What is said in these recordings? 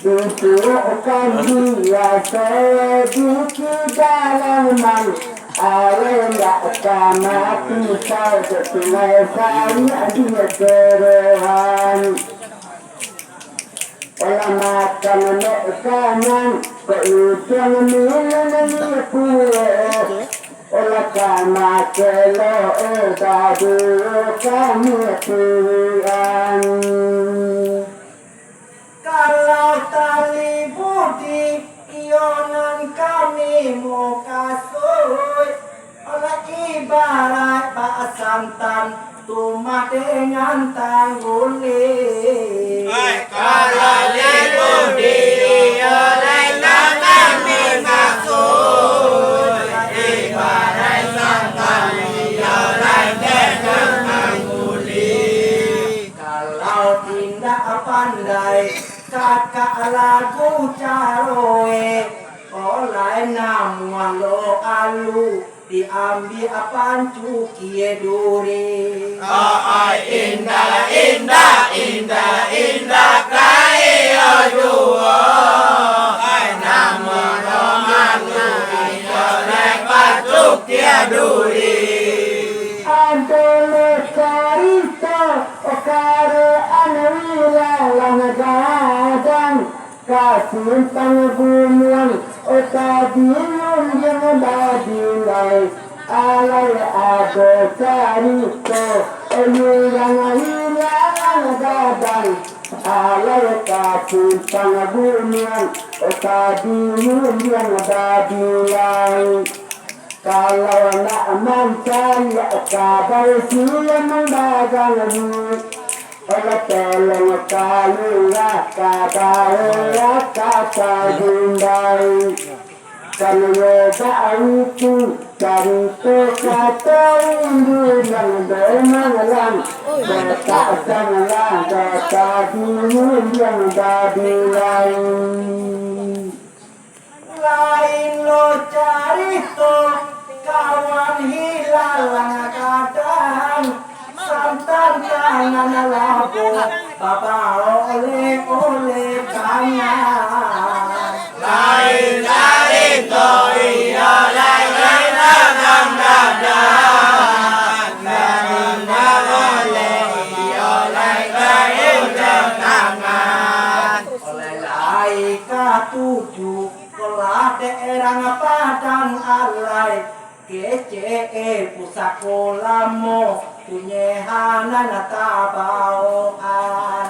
Tunjukkan dia sedikit dalaman Air tak sama pisau sesuai saya dia kerehan Olah makan kanan Keujung milik kue Olah kama kelo Dadu kami pilihan Kalau tali budi ionan kami muka suy Olah ibarat Pak Santan Tumak dengan tangguli Kalau budi ionan kami maksud Ibarat santan ionan dengan tangguli Kalau tidak pandai kakak lagu caroe oleh nama lo alu diambil apaan cukie duri indah indah indah indah kaya jua nama romalu oleh patuk dia duri Adole carita okare anwila lang gadang kasih panggungan otadinum yang badilai alai ado carita yang hilang gadang alai kasih panggungan otadinum yang badilai Kalau nak mencari kabar siang mendagang oleh tolong kalulah kabar kata jundai kalau tak itu cari kata undur yang bermalam tak sangat kata dulu yang jadi lain lain lo carito kawan hilang kadang santan tangan labu bapak oleh tangan lain dari to iya lain dalam dadan karena oleh iya lain tangan oleh lain katujuh kelah daerah padang alai kece pusako mo punyehanan tabaoan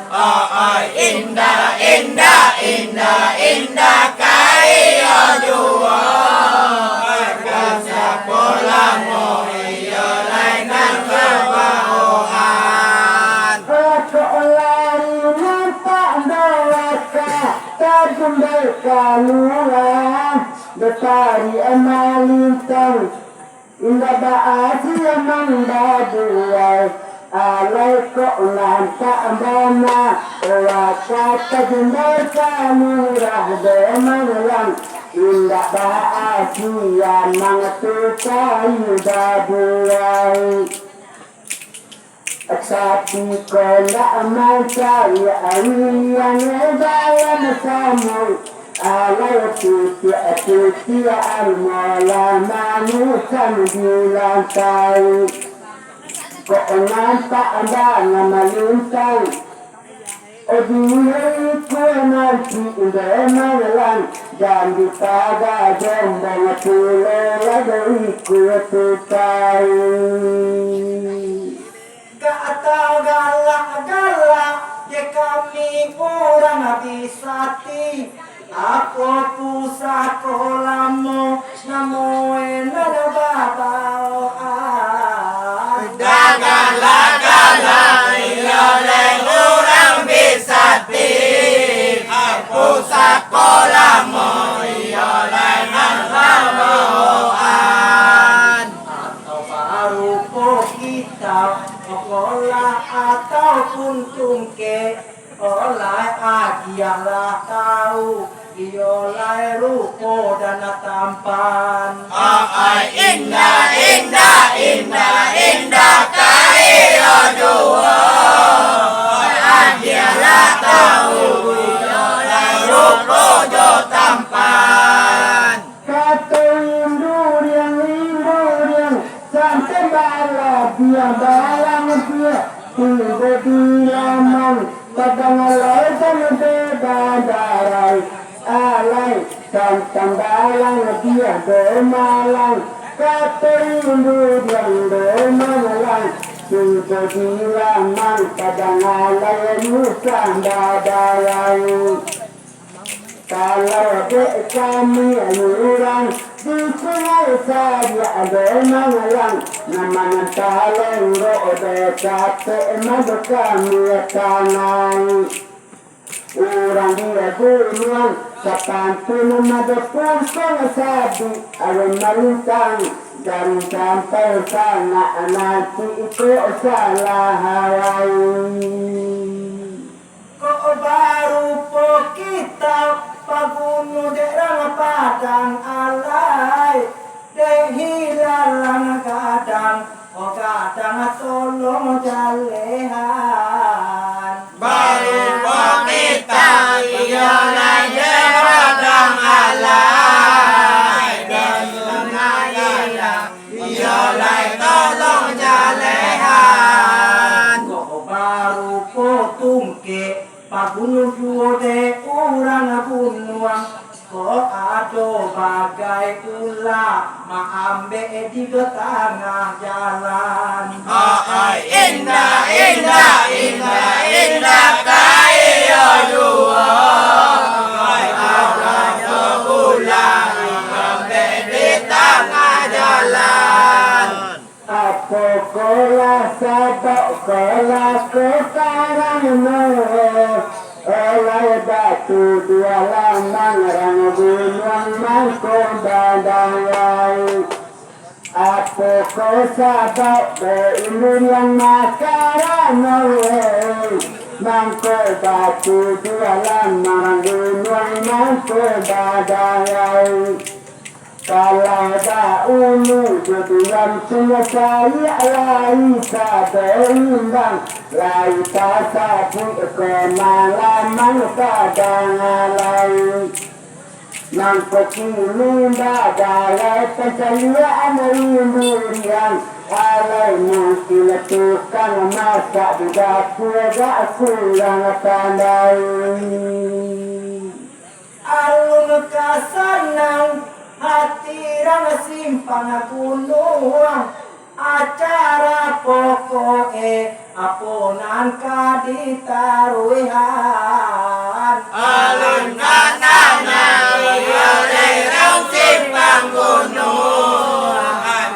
indah indah indah indah kaya jua kasa pola mo iyo lain tabaoan Lari nampak mereka terkembali kaluan Betari emalintang Indah baasi emang baduai Alai kok lantak bana Wakata jendal kamurah demanlang Indah baasi emang tukai baduai Tapi kau tak mencari yang dalam samul Alai tuti al-mala manusia di lantai Kau nampak dengan melintang Diriku nanti bermalam Dan dipaga jombang tulela dariku tutai gak tahu galak-galak ya kami kurang habisati aku pusako lamo namoen ada babaoan Gagala iyo lain kurang bisa ti aku sekolah mo iyo lain babaoan atau baru po kita olah ataupun tungke oleh agialah tahu iolai rupo dan tampan indah indah indah indah kaya jua adialah tahu iolai rupo Tambalang dia domalang Katerindu yang domalang Sudah dilamang kadangalai musang badayang Kalau dek kami anyurang Di sungai saja domalang Namanya taleng roda capek madu kami tanai Orang dia gunung Sepantun madepun sabi Alun malintang Dan sampai sana nanti itu salah Hawaii Kok baru po kita Pagunu derang padang alay Dehilalang kadang O kadang tolong jalehan Baru kita iolai padang alay dan sunayala iolai tolong jalehan. Kok baru potungke pagunung juode urang bunuang kok ado bagai ula maambe di tengah jalan. Indah, indah, indah, indah kayo dua. Ada ulang maambe di tengah jalan. Apa kola sabak kola kekarang merah Oleh batu dua lamang rang gunung mangkuk badai Apa ko sabak beilun yang makarang merah Mangkuk batu dua lamang gunung mangkuk badai Kalau dahulu jadian selesai lai sabeimbang Lai tasabu kemalaman kadang alai Nang kekini badalai pencarian rinduan Alai mungkin tukang masak di dapur gak kurang pandai Alun kasanang hati rang simpang gunung acara pokoke aponan kaditaruihan Alun kanana iolai rang simpang gunung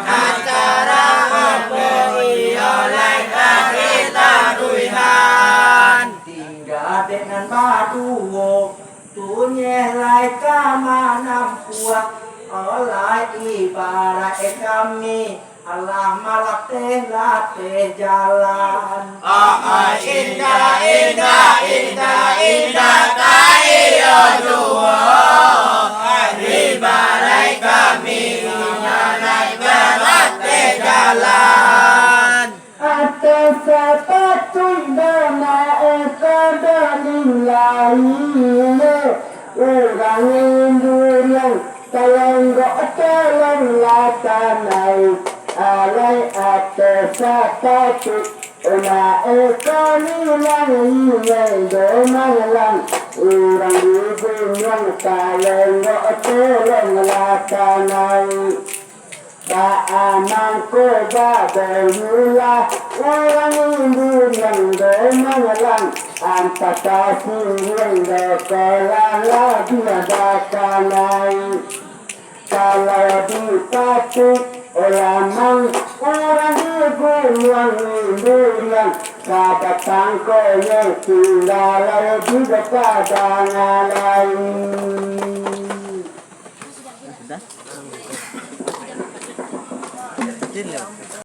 acara apa iolai kaditaruihan tinggal dengan baduo tunyelai kamanam kuat oleh ibarat kami Allah malatih latih jalan indah, indah, indah, indah kayo dua. Ibarat kami naik berlatih jalan. Atas sepatu dana ekonomi lainnya Orang Indurian Talonggok telong latanai Alai atas sepatu Una ekonomi lainnya Domalang Orang Indurian Talonggok telong latanai Aman ko babay orang Hindu yang domalang ang patasin ng kalala dinadakanay kalau di patik o lamang orang Hindu yang Hindu kabatang ko yung kilala di kadangalay Sudah?